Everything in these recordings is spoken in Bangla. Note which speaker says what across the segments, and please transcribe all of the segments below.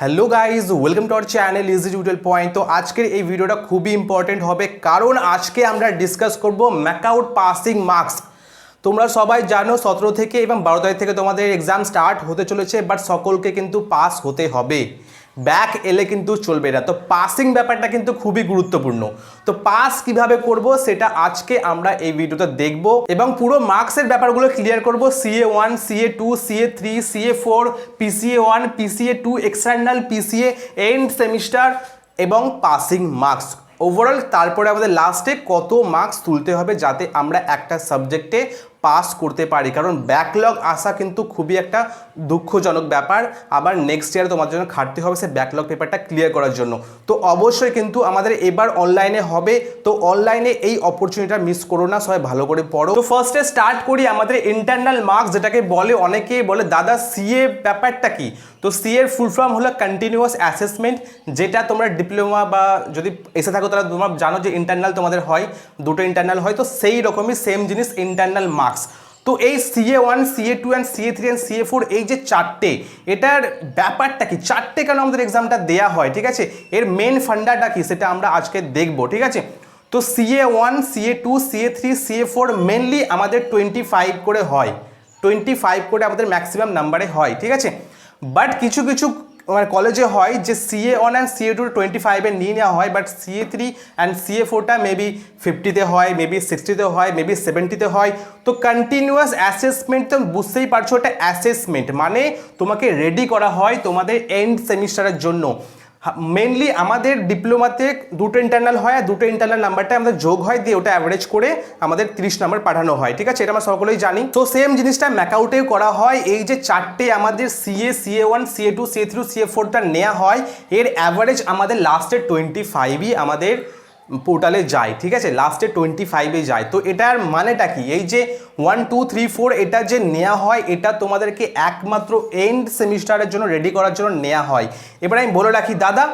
Speaker 1: Hello guys, welcome to our channel easy tutorial point. তো আজকের এই ভিডিওটা খুবই ইম্পর্টেন্ট হবে, কারণ আজকে আমরা ডিসকাস করব ম্যাকআউট পাসিং মার্কস। তোমরা সবাই জানো 17 থেকে এবং 12 তারিখ থেকে তোমাদের এক্সাম স্টার্ট হতে চলেছে, বাট সকলকে কিন্তু পাস হতে হবে, ব্যাক এলে কিন্তু চলবে না। তো পাসিং ব্যাপারটা কিন্তু খুবই গুরুত্বপূর্ণ। তো পাস কিভাবে করব সেটা আজকে আমরা এই ভিডিওতে দেখব এবং পুরো মার্কসের ব্যাপারগুলো ক্লিয়ার করব। CA1, CA2, CA3, CA4, PCA1, PCA2, external, PCA, end semester এবং পাসিং মার্কস ওভারঅল। তারপরে আমাদের লাস্টে কত মার্কস তুলতে হবে যাতে আমরা একটা সাবজেক্টে পাস করতে পারি, কারণ ব্যাকলগ আসা কিন্তু খুবই একটা দুঃখজনক ব্যাপার। আবার নেক্সট ইয়ারে তোমার জন্য খাটতে হবে সে ব্যাকলগ পেপারটা ক্লিয়ার করার জন্য। তো অবশ্যই কিন্তু আমাদের এবার অনলাইনে হবে, তো অনলাইনে এই অপরচুনিটিটা মিস করো না, সবাই ভালো করে পড়ো। তো ফার্স্টে স্টার্ট করি আমাদের ইন্টারনাল মার্কস, যেটাকে বলে অনেকে বলে দাদা সিএ ব্যাপারটা কি। তো সি এর ফুল ফর্ম হলো কন্টিনিউয়াস অ্যাসেসমেন্ট, যেটা তোমরা ডিপ্লোমা বা যদি এসে থাকো তারা তোমরা জানো যে ইন্টারনাল তোমাদের হয়, দুটো ইন্টারনাল হয়, তো সেই রকমই সেম জিনিস ইন্টারনাল মার্কস। তো এই CA1, CA2 and CA3 and CA4 এই যে চারটে, এটার ব্যাপারটা কি, চারটে কেন আমাদের এক্সামটা দেয়া হয়, ঠিক আছে, এর মেন ফান্ডাটা কি সেটা আমরা আজকে দেখবো, ঠিক আছে। তো CA1, CA2, CA3, CA4 mainly আমাদের 25 করে হয়, 25 করে আমাদের ম্যাক্সিমাম নাম্বারে হয়, ঠিক আছে। বাট কিছু কিছু কলেজে হয় যে CA1 অ্যান্ড CA2 25-এ নিয়ে নেওয়া হয়, বাট CA3 অ্যান্ড CA4টা মেবি 50-তে হয়, মেবি 60-তে হয়, মেবি 70-তে হয়। তো কন্টিনিউয়াস অ্যাসেসমেন্ট তো বুঝতেই পারছো, এটা অ্যাসেসমেন্ট মানে তোমাকে রেডি করা হয় তোমাদের এন্ড সেমিস্টারের জন্য। মেনলি আমাদের ডিপ্লোমাতে দুটো ইন্টারনাল হয়, আর দুটো ইন্টারনাল নাম্বারটা আমাদের যোগ হয়, দিয়ে ওটা অ্যাভারেজ করে আমাদের 30 নাম্বার পাঠানো হয়, ঠিক আছে, এটা আমরা সকলেই জানি। তো সেম জিনিসটা ম্যাকআউটেও করা হয়। এই যে চারটে আমাদের CA1, CA2, CA3, CA4টা নেওয়া হয়, এর অ্যাভারেজ আমাদের লাস্টে 25ই আমাদের পোর্টালে যায়, ঠিক আছে, লাস্টে 25-এ যায়। তো এটার মানেটা কি, এই যে 1, 2, 3, 4 এটা যে নেওয়া হয়, এটা তোমাদেরকে একমাত্র এন্ড সেমিস্টারের জন্য রেডি করার জন্য নেওয়া হয়। এবার আমি বলে রাখি দাদা,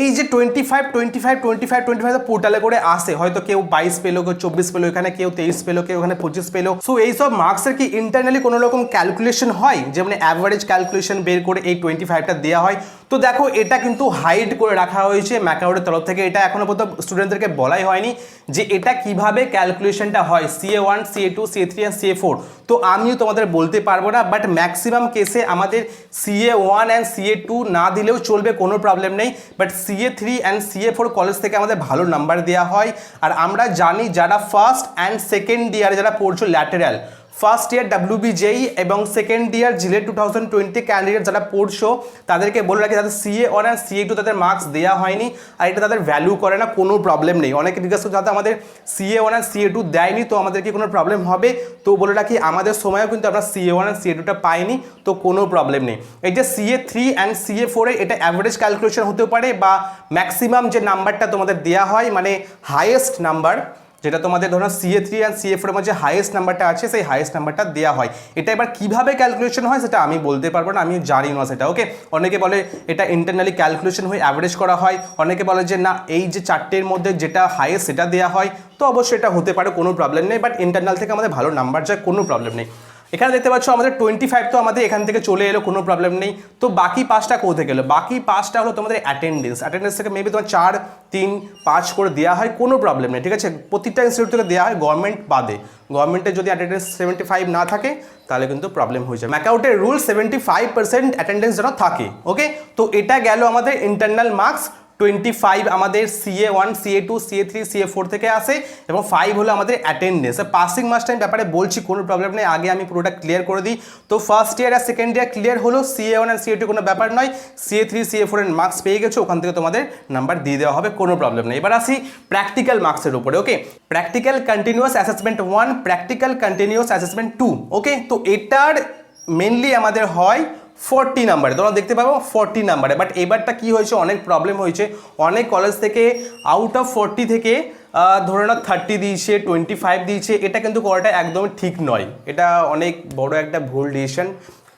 Speaker 1: এই যে 25 পোর্টালে করে আসে, হয়তো কেউ 22 পেলো, কেউ 24 পেলো, এখানে কেউ 23 পেলো, কেউ এখানে 25 পেলো। সো এইসব মার্কসের কি ইন্টারনালি কোনো রকম ক্যালকুলেশন হয়, যেমন অ্যাভারেজ ক্যালকুলেশন বের করে এই 25টা দেওয়া হয়? তো দেখো, এটা কিন্তু হাইড করে রাখা হয়েছে ম্যাকআউটের তরফ থেকে, এটা এখনো পর্যন্ত স্টুডেন্টদেরকে বলাই হয়নি যে এটা কিভাবে ক্যালকুলেশনটা হয় CA1, CA2, CA3 and CA4। তো আমিও তোমাদের বলতে পারবো না, বাট ম্যাক্সিমাম কেসে আমাদের CA1 অ্যান্ড CA2 না দিলেও চলবে, কোনো প্রবলেম নেই, but CA3 and CA4 college থেকে আমাদের ভালো নাম্বার দেওয়া হয়। আর আমরা জানি যারা ফার্স্ট অ্যান্ড সেকেন্ড ইয়ারে যারা পড়ছো ল্যাটেরাল, ফার্স্ট ইয়ার WBJEE এবং সেকেন্ড ইয়ার জিলেট 2020 ক্যান্ডিডেট যারা পড়ছো, তাদেরকে বলে রাখি তাদের CA1 আর CA2 তাদের মার্কস দেওয়া হয়নি, আর এটা তাদের ভ্যালু করে না, কোনো প্রবলেম নেই। অনেকে জিজ্ঞাসা করছে যাতে আমাদের CA1 আর CA2 দেয়নি, তো আমাদের কি কোনো প্রবলেম হবে? তো বলে রাখি আমাদের সময়ও কিন্তু আমরা CA1 আর CA2টা পাইনি, তো কোনো প্রবলেম নেই। এই যে CA3 অ্যান্ড CA4 এটা অ্যাভারেজ ক্যালকুলেশন হতে পারে, বা ম্যাক্সিমাম যে নাম্বারটা তোমাদের দেওয়া হয়, মানে হাইয়েস্ট নাম্বার যেটা তোমাদের ধরো CA3 অ্যান্ড CA4 এর মধ্যে হাইয়েস্ট নাম্বারটা আছে, সেই হাইয়েস্ট নাম্বারটা দেওয়া হয়। এটা এবার কিভাবে ক্যালকুলেশন হয় সেটা আমি বলতে পারবো না, আমি জানি না সেটা, ওকে। অনেকে বলে এটা ইন্টারনালি ক্যালকুলেশন হয়ে অ্যাভারেজ করা হয়, অনেকে বলে যে না এই যে চারটের মধ্যে যেটা হাইয়েস্ট সেটা দেওয়া হয়। তো অবশ্যই এটা হতে পারে, কোনো প্রবলেম নেই, বাট ইন্টারনাল থেকে আমাদের ভালো নাম্বার যায়, কোনো প্রবলেম নেই। এখানে দেখতে পাচ্ছ আমাদের 25 তো আমাদের এখান থেকে চলে এলো, কোনো প্রবলেম নেই। তো বাকি 5টা কোথা গেলো? বাকি 5টা হলো তোমাদের অ্যাটেন্ডেন্স থেকে মেবি তোমার 4, 3, 5 করে দেওয়া হয়, কোনো প্রবলেম নেই, ঠিক আছে। প্রতিটা ইনস্টিটিউট থেকে দেওয়া হয়, গভর্নমেন্ট বাদে। গভর্নমেন্টে যদি অ্যাটেন্ডেন্স 75 না থাকে তাহলে কিন্তু প্রবলেম হয়ে যায়। ম্যাকআউটের রুল 75% অ্যাটেন্ডেন্স যেন থাকে, ওকে। তো এটা গেল আমাদের ইন্টারনাল মার্কস। 25 আমাদের CA1, CA2, CA3, CA4 থেকে আসে, এবং 5 হলো আমাদের অ্যাটেন্ডেন্স। পাসিং মার্কস টাইম ব্যাপারে বলছি, কোনো প্রবলেম নেই, আগে আমি পুরোটা ক্লিয়ার করে দিই। তো ফার্স্ট ইয়ার আর সেকেন্ড ইয়ার ক্লিয়ার হলো, CA1 আর CA2 কোনো ব্যাপার নয়, CA3, CA4 এর মার্কস পেয়ে গেছো, ওখান থেকে তোমাদের নাম্বার দিয়ে দেওয়া হবে, কোনো প্রবলেম নেই। এবার আসি প্র্যাকটিক্যাল মার্কসের উপরে, okay. Practical continuous assessment 1, practical continuous assessment 2, okay. তো এটার মেনলি আমাদের হয় 40 নাম্বারে, তোমরা দেখতে পাবো 40 নাম্বারে। বাট এবারটা কি হয়েছে, অনেক প্রবলেম হয়েছে, অনেক কলেজ থেকে আউট অফ 40 থেকে ধরে নাও 30 দিয়েছে, 25 দিয়েছে। এটা কিন্তু করাটা একদমই ঠিক নয়, এটা অনেক বড় একটা ভুল ডিসিশন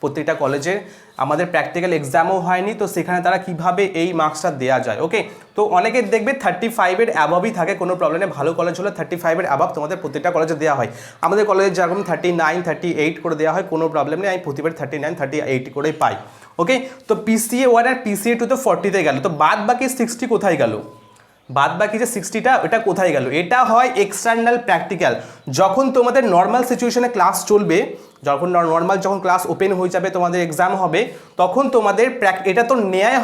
Speaker 1: প্রত্যেকটা কলেজে। আমাদের প্র্যাকটিক্যাল এক্সামও হয়নি, তো সেখানে তারা কিভাবে এই মার্কসটা দেওয়া যায়, ওকে। তো অনেকে দেখবে 35-এর অ্যাবভই থাকে, কোনো প্রবলেম নেই, ভালো কলেজ হলে 35-এর অ্যাবভ তোমাদের প্রত্যেকটা কলেজে দেওয়া হয়। আমাদের কলেজে যেরকম 39, 38 করে দেওয়া হয়, কোনো প্রবলেম নেই, আমি প্রতিবার 39, 38 করেই পাই, ওকে, তো PCA 1 আর PCA 2 তো 40-তে গেল, তো বাদ বাকি 60 কোথায় গেল? বাদ বাকি যে 60টা এটা কোথায় গেল? এটা হয় এক্সটার্নাল প্র্যাকটিক্যাল। যখন তোমাদের নর্মাল সিচুয়েশনে ক্লাস চলবে, যখন নর্মাল যখন ক্লাস ওপেন হয়ে যাবে, তোমাদের এক্সাম হবে, তখন তোমাদের এটা তো নেওয়াই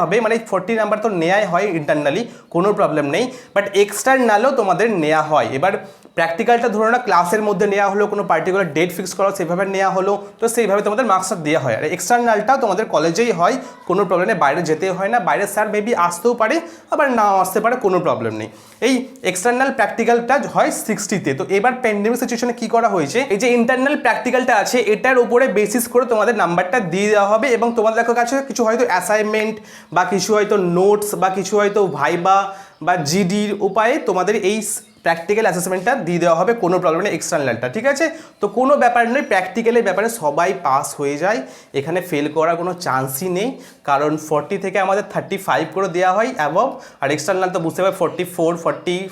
Speaker 1: হবে মানে 40 নাম্বার তো নেওয়াই হয় ইন্টারনালি, কোনো প্রবলেম নেই, বাট এক্সটার্নালও তোমাদের নেওয়া হয়। এবার প্র্যাকটিক্যালটা ধরো না ক্লাসের মধ্যে নেওয়া হলো, কোনো পার্টিকুলার ডেট ফিক্স করা সেভাবে নেওয়া হলো, তো সেইভাবে তোমাদের মার্কসটা দেওয়া হয়। আর এক্সটার্নালটাও তোমাদের কলেজেই হয়, কোনো প্রবলেম নেই, বাইরে যেতে হয় না, বাইরে স্যার মেবি আসতেও পারে আবার নাও আসতে পারে, কোনো প্রবলেম নেই। এই এক্সটার্নাল প্র্যাকটিক্যালটা হয় 60-তে। তো এবার প্যান্ডেমিক সিচুয়েশনে কি করা হয়েছে, এই যে ইন্টারনাল প্র্যাকটিক্যালটা আছে এটার উপরে বেসিস করে তোমাদের নাম্বারটা দিয়ে দেওয়া হবে, এবং তোমাদের কাছে কিছু হয়তো অ্যাসাইনমেন্ট বা কিছু হয়তো নোটস বা কিছু হয়তো ভাইবা বা জিডির উপায়ে তোমাদের এই প্র্যাকটিক্যাল অ্যাসেসমেন্টটা দিয়ে দেওয়া হবে, কোনো প্রবলেম নেই এক্সটার্নালটা, ঠিক আছে? তো কোনো ব্যাপার নেই, প্র্যাকটিক্যালের ব্যাপারে সবাই পাস হয়ে যায়, এখানে ফেল করার কোনো চান্সই নেই, কারণ 40 থেকে আমাদের 35 করে দেওয়া হয় অ্যাবভ, আর এক্সটার্নাল তো বুঝতে পারবে 44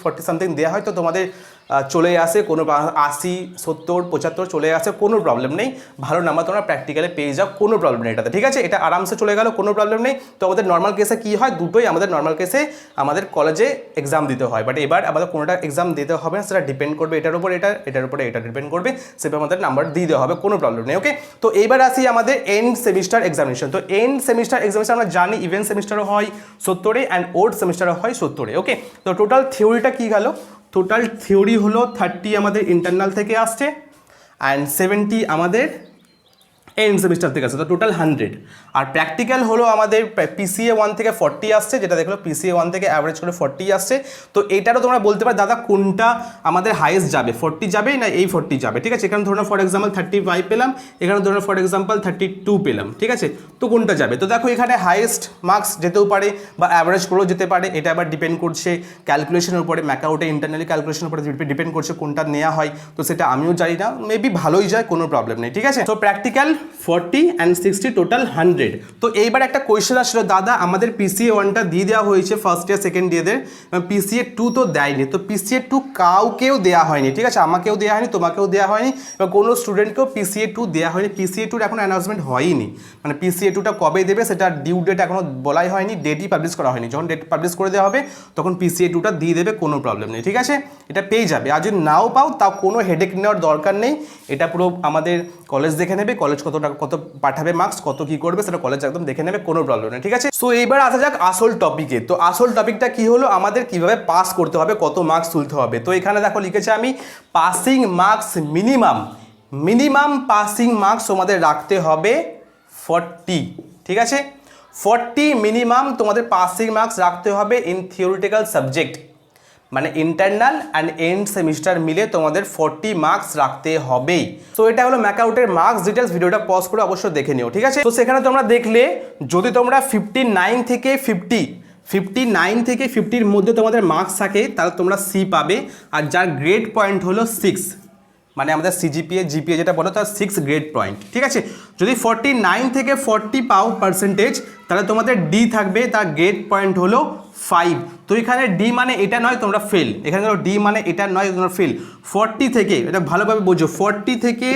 Speaker 1: 40 সামথিং দেওয়া হয়, তো তোমাদের চলে আসে কোনো 80 70 75 চলে আসে, কোনো প্রবলেম নেই, ভালো নাম্বার তোমরা প্র্যাকটিক্যালে পেয়ে যাও, কোনো প্রবলেম নেই এটাতে, ঠিক আছে? এটা আরামসে চলে গেল, কোনো প্রবলেম নেই। তো আমাদের নর্মাল কেসে কী হয়, দুটোই আমাদের নর্মাল কেসে আমাদের কলেজে এক্সাম দিতে হয়, বাট এবার আমাদের কোনোটা এক্সাম দিতে হবে না, সেটা ডিপেন্ড করবে এটার উপর, এটার উপরে এটা ডিপেন্ড করবে, সেভাবে আমাদের নাম্বার দিয়ে দেওয়া হবে, কোনো প্রবলেম নেই। ওকে, তো এইবার আসি আমাদের এন্ড সেমিস্টার এক্সামিনেশন। তো এন্ড সেমিস্টার এক্সামিনেশন আমরা জানি ইভেন্ট সেমিস্টারও হয় 70-এ অ্যান্ড ওড সেমিস্টারও হয় 70-এ। ওকে, তো টোটাল থিওরিটা কী গেল, টোটাল থিওরি হলো 30 আমাদের ইন্টারনাল থেকে আসছে অ্যান্ড 70 আমাদের এন্ড সেমিস্টার থেকে আসছে, তো টোটাল 100। আর প্র্যাকটিক্যাল হলো আমাদের PCA 1 থেকে 40 আসছে, যেটা দেখলো PCA 1 থেকে অ্যাভারেজ করে 40 আসছে। তো এটারও তোমরা বলতে পারো দাদা কোনটা আমাদের হাইয়েস্ট যাবে, 40 যাবে না এই 40 যাবে, ঠিক আছে? এখানে ধরুন ফর এক্সাম্পল 35 পেলাম, এখানে ধরুন ফর এক্সাম্পল 32 পেলাম, ঠিক আছে? তো কোনটা যাবে? তো দেখো এখানে হাইয়েস্ট মার্কস যেতেও পারে বা অ্যাভারেজ করেও যেতে পারে, এটা আবার ডিপেন্ড করছে ক্যালকুলেশনের উপরে, ম্যাকাউটে ইন্টারনালি ক্যালকুলেশনের উপরে ডিপেন্ড করছে কোনটা নেওয়া হয়, তো সেটা আমিও জানি না, মেবি ভালোই যায়, কোনো প্রবলেম নেই, ঠিক আছে? তো প্র্যাকটিক্যাল 40 অ্যান্ড 60 টোটাল 100। তো এইবার একটা কোয়েশ্চেন আসলো, দাদা আমাদের PCA 1টা দিয়ে দেওয়া হয়েছে ফার্স্ট ইয়ার সেকেন্ড ইয়ারদের, PCA 2 তো দেয়নি, তো PCA 2 কাউকেও দেওয়া হয়নি, ঠিক আছে? আমাকেও দেওয়া হয়নি, তোমাকেও দেওয়া হয়নি, বা কোনো স্টুডেন্টকেও PCA 2 দেওয়া হয়নি। PCA 2 এখন অ্যানাউন্সমেন্ট হয়নি, মানে PCA 2টা কবে দেবে সেটা ডিউ ডেট এখনও বলাই হয়নি, ডেটই পাবলিশ করা হয়নি, যখন ডেট পাবলিশ করে দেওয়া হবে তখন PCA 2টা দিয়ে দেবে, কোনো প্রবলেম নেই, ঠিক আছে? এটা পেয়ে যাবে, আর যদি নাও পাও তাও কোনো হেডেক নেওয়ার দরকার নেই, এটা পুরো আমাদের কলেজ দেখে নেবে, কলেজ কত পাঠাবে মার্কস, কত কি করবে সেটা কলেজ একদম দেখে নেবে, কোনো প্রবলেম নেই, ঠিক আছে? সো এইবার আসা যাক আসল টপিকে। তো আসল টপিকটা কি হলো, আমাদের কিভাবে পাস করতে হবে, কত মার্কস তুলতে হবে। তো এখানে দেখো লিখেছে আমি passing marks minimum passing marks তোমাদের রাখতে হবে 40, ঠিক আছে? 40 মিনিমাম তোমাদের পাসিং মার্কস রাখতে হবে ইন থিওরিটিক্যাল সাবজেক্ট, মানে ইন্টারনাল অ্যান্ড এন্ড সেমিস্টার মিলে তোমাদের 40 মার্কস রাখতে হবেই। তো এটা হলো ম্যাকআউটের মার্কস ডিটেলস, ভিডিওটা পজ করে অবশ্যই দেখে নিও, ঠিক আছে? তো সেখানে তোমরা দেখলে যদি তোমরা 59 থেকে 50-র মধ্যে তোমাদের মার্কস থাকে তাহলে তোমরা সি পাবে, আর যার গ্রেড পয়েন্ট হলো 6, মানে আমাদের জিপিএ যেটা বলো তার 6 গ্রেড পয়েন্ট, ঠিক আছে? যদি 49 থেকে 40 পাও পার্সেন্টেজ তাহলে তোমাদের ডি থাকবে, তার গ্রেড পয়েন্ট হলো 5। তো এখানে ডি মানে এটা নয় তোমরা ফেল, এখানে ডি মানে এটা নয় তোমরা ফেল। 40 থেকে, এটা ভালোভাবে বোঝো, 40 থেকে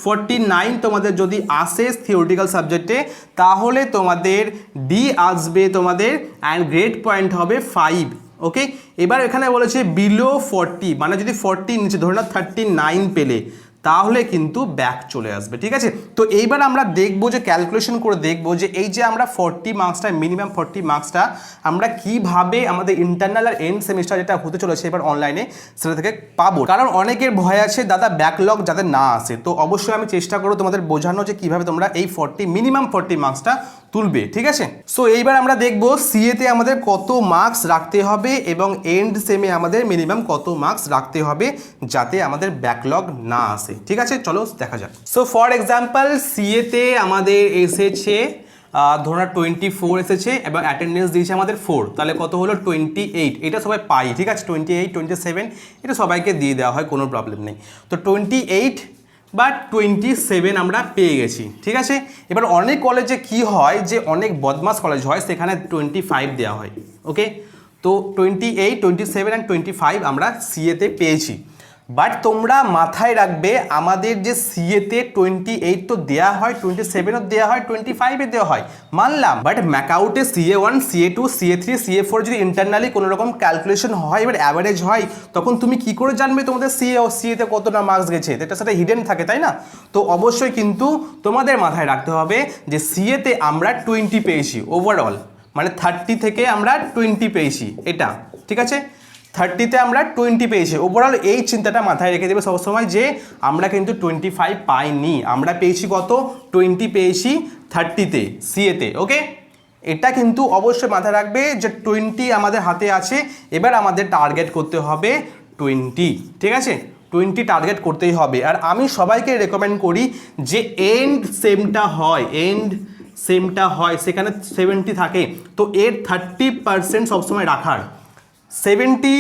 Speaker 1: 49 তোমাদের যদি আসে থিওরিটিক্যাল সাবজেক্টে তাহলে তোমাদের ডি আসবে তোমাদের, অ্যান্ড গ্রেড পয়েন্ট হবে 5। ওকে, এবার এখানে বলেছে বিলো 40, মানে যদি 40 নিচে ধরে না 39 পেলে তাহলে কিন্তু ব্যাক চলে আসবে, ঠিক আছে? তো এইবার আমরা দেখবো যে ক্যালকুলেশন করে দেখবো যে এই যে আমরা 40 মার্কসটা মিনিমাম 40 মার্কসটা আমরা কিভাবে আমাদের ইন্টারনাল আর এন্ড সেমিস্টার যেটা হতে চলেছে এবার অনলাইনে সেটা থেকে পাবো। কারণ অনেকের ভয় আছে দাদা ব্যাকলগ যাতে না আসে, তো অবশ্যই আমি চেষ্টা করবো তোমাদের বোঝানো যে কিভাবে তোমরা এই মিনিমাম 40 মার্কসটা তুলবে, ঠিক আছে? সো এইবার আমরা দেখবো সিএতে আমাদের কত মার্কস রাখতে হবে এবং এন্ড সেমে আমাদের মিনিমাম কত মার্কস রাখতে হবে যাতে আমাদের ব্যাকলগ না আসে, ঠিক আছে? চলো দেখা যাক। সো ফর এক্সাম্পল সিএতে আমাদের এসেছে ধরুন 24 এসেছে এবং অ্যাটেন্ডেন্স দিয়েছে আমাদের 4, তাহলে কত হলো 28, এটা সবাই পাই, ঠিক আছে? 28 27 এটা সবাইকে দিয়ে দেওয়া হয়, কোনো প্রবলেম নেই। তো 28 বা 27 আমরা পেয়ে গেছি, ঠিক আছে? এবার অনেক কলেজে কি হয় যে অনেক বদমাস কলেজ হয়, সেখানে 25 দেওয়া হয়। ওকে, তো 28 27 অ্যান্ড 25 আমরা সিএতে পেয়েছি। বাট তোমরা মাথায় রাখবে আমাদের যে সিএতে 28 তো দেওয়া হয়, 27ও দেওয়া হয়, 25-এ দেওয়া হয়, মানলাম। But ম্যাকআউটে CA1 CA2 CA3 CA4 যদি ইন্টারনালি কোনো রকম ক্যালকুলেশন হয়, এবার অ্যাভারেজ হয়, তখন তুমি কি করে জানবে তোমাদের সিএতে কতটা মার্কস গেছে? এটা সেটা হিডেন থাকে, তাই না? তো অবশ্যই কিন্তু তোমাদের মাথায় রাখতে হবে যে সিএতে আমরা 20 পেয়েছি ওভারঅল, মানে 30 থেকে আমরা 20 পেয়েছি, এটা ঠিক আছে। 30-তে আমরা 20 পেয়েছি ওভারঅল। এই চিন্তাটা মাথায় রেখে দেবে সবসময় যে আমরা কিন্তু 25 পাইনি, আমরা পেয়েছি কত? 20 পেয়েছি 30-তে সিএতে। ওকে, এটা কিন্তু অবশ্যই মাথায় রাখবে যে 20 আমাদের হাতে আছে, এবার আমাদের টার্গেট করতে হবে 20, ঠিক আছে? 20 টার্গেট করতেই হবে। আর আমি সবাইকে রেকমেন্ড করি যে এন্ড সেমটা হয় সেখানে 70 থাকে, তো এর 30% সবসময় রাখার। 70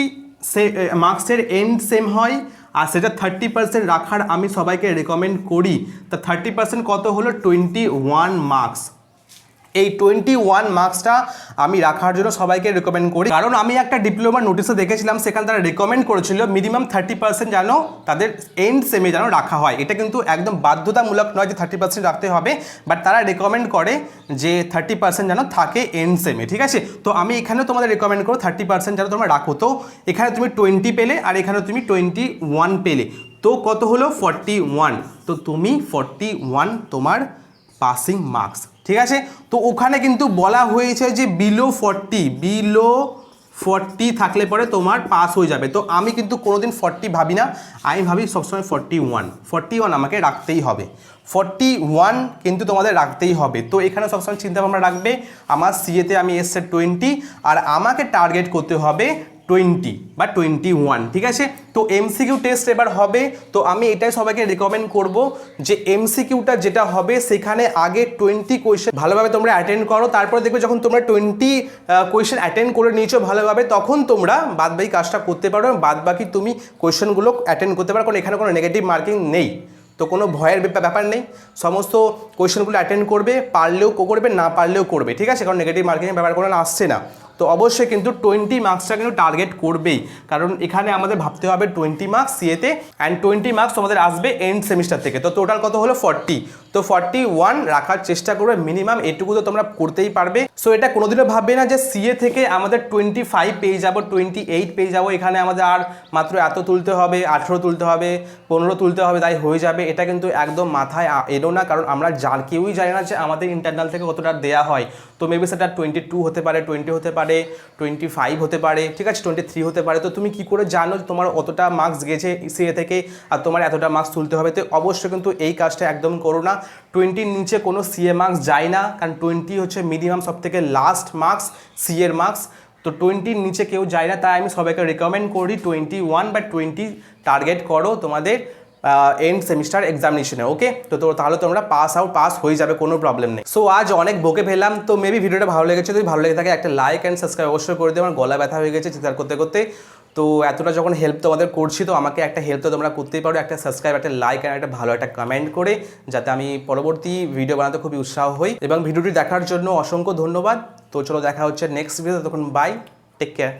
Speaker 1: মার্কসের এন্ড সেম হয় আর সেটা 30% রাখার আমি সবাইকে রেকমেন্ড করি। তা 30% কত হলো? 21 মার্কস। এই 21 মার্কসটা আমি রাখার জন্য সবাইকে রেকমেন্ড করি, কারণ আমি একটা ডিপ্লোমা নোটিশে দেখেছিলাম, সেখানে তারা রেকমেন্ড করেছিল মিনিমাম 30% যেন তাদের এন্ড সেমে যেন রাখা হয়। এটা কিন্তু একদম বাধ্যতামূলক নয় যে 30% রাখতে হবে, বাট তারা রেকমেন্ড করে যে 30% যেন থাকে এন্ড সেমে, ঠিক আছে? তো আমি এখানেও তোমাদের রেকমেন্ড করো 30% যেন তোমরা রাখো। তো এখানে তুমি 20 পেলে আর এখানে তুমি 21 পেলে, তো কত হলো? 41। তো তুমি 41 তোমার পাসিং মার্কস, ঠিক আছে? তো ওখানে কিন্তু বলা হয়েছে যে বিলো 40 থাকলে পরে তোমার পাস হয়ে যাবে। তো আমি কিন্তু কোনোদিন 40 ভাবি না, আমি ভাবি সবসময় 41 আমাকে রাখতেই হবে। 41 কিন্তু তোমাদের রাখতেই হবে। তো এখানে সবসময় চিন্তা ভাবনা রাখবে আমার সিএতে আমি এসছে 20 আর আমাকে টার্গেট করতে হবে 20 বা 21, ঠিক আছে? তো এমসিকিউ টেস্ট এবার হবে, তো আমি এটাই সবাইকে রেকমেন্ড করব যে এমসিকিউটা যেটা হবে সেখানে আগে 20 কোয়েশ্চেন ভালোভাবে তোমরা অ্যাটেন্ড করো, তারপরে দেখবে যখন তোমরা 20 কোয়েশ্চেন অ্যাটেন্ড করে নিয়েছো ভালোভাবে, তখন তোমরা বাদবাকি কাজটা করতে পারো, বাদবাকি তুমি কোয়েশ্চেনগুলো অ্যাটেন্ড করতে পারো, কারণ এখানে কোনো নেগেটিভ মার্কিং নেই। তো কোনো ভয়ের ব্যাপার নেই, সমস্ত কোয়েশ্চেনগুলো অ্যাটেন্ড করবে, পারলেও করবে, না পারলেও করবে, ঠিক আছে? কারণ নেগেটিভ মার্কিংয়ের ব্যাপার কোনো আসছে না। তো অবশ্যই কিন্তু 20 মার্কসটা কিন্তু টার্গেট করবেই, কারণ এখানে আমাদের ভাবতে হবে 20 মার্কস সিএতে, অ্যান্ড 20 মার্কস তোমাদের আসবে এন্ড সেমিস্টার থেকে। তো টোটাল কত হলো? 40। তো 41 রাখার চেষ্টা করবে মিনিমাম, এটুকু তো তোমরা করতেই পারবে। সো এটা কোনোদিনও ভাববে না যে সিএ থেকে আমাদের 25 পেয়ে যাবো, 28 পেয়ে যাবো, এখানে আমাদের আর মাত্র এত তুলতে হবে, 18 তুলতে হবে, 15 তুলতে হবে, তাই হয়ে যাবে। এটা কিন্তু একদম মাথায় এলো না, কারণ আমরা কেউই জানি না যে আমাদের ইন্টারনাল থেকে কতটা দেওয়া হয়। তো মেবি সেটা 22 হতে পারে, 20 হতে পারে, 25 হতে পারে, ঠিক আছে, 23 হতে পারে। তো তুমি কি করে জানো তোমার অতটা মার্কস গেছে সিএ থেকে আর তোমার এতটা মার্কস তুলতে হবে? তো অবশ্যই কিন্তু এই কাজটা একদম করো না। 20-র নিচে কোনো সিএ মার্কস যায় না, কারণ 20 হচ্ছে মিনিমাম সব থেকে লাস্ট মার্কস সিএর মার্কস। তো 20-র নিচে কেউ যায় না, তাই আমি সবাইকে রেকমেন্ড করি 21 বা 20 টার্গেট করো তোমাদের এন্ড সেমিস্টার এক্সামিনেশনে। ওকে, তো তাহলে তোমরা পাস হয়ে যাবে, কোনো প্রবলেম নেই। সো আজ অনেক বকে ফেললাম, তো মেবি ভিডিওটা ভালো লেগেছে, যদি ভালো লেগে থাকে একটা লাইক অ্যান্ড সাবস্ক্রাইব অবশ্যই করে দিও। আমার গলা ব্যথা হয়ে গেছে চিৎকার করতে করতে, তো এতটা যখন হেল্প তোমাদের করছি, তো আমাকে একটা হেল্প তো তোমরা করতেই পারো, একটা সাবস্ক্রাইব, একটা লাইক আর একটা ভালো একটা কমেন্ট করে, যাতে আমি পরবর্তী ভিডিও বানাতে খুবই উৎসাহ হই। এবং ভিডিওটি দেখার জন্য অসংখ্য ধন্যবাদ। তো চলো দেখা হচ্ছে নেক্সট ভিডিও, তখন বাই, টেক কেয়ার।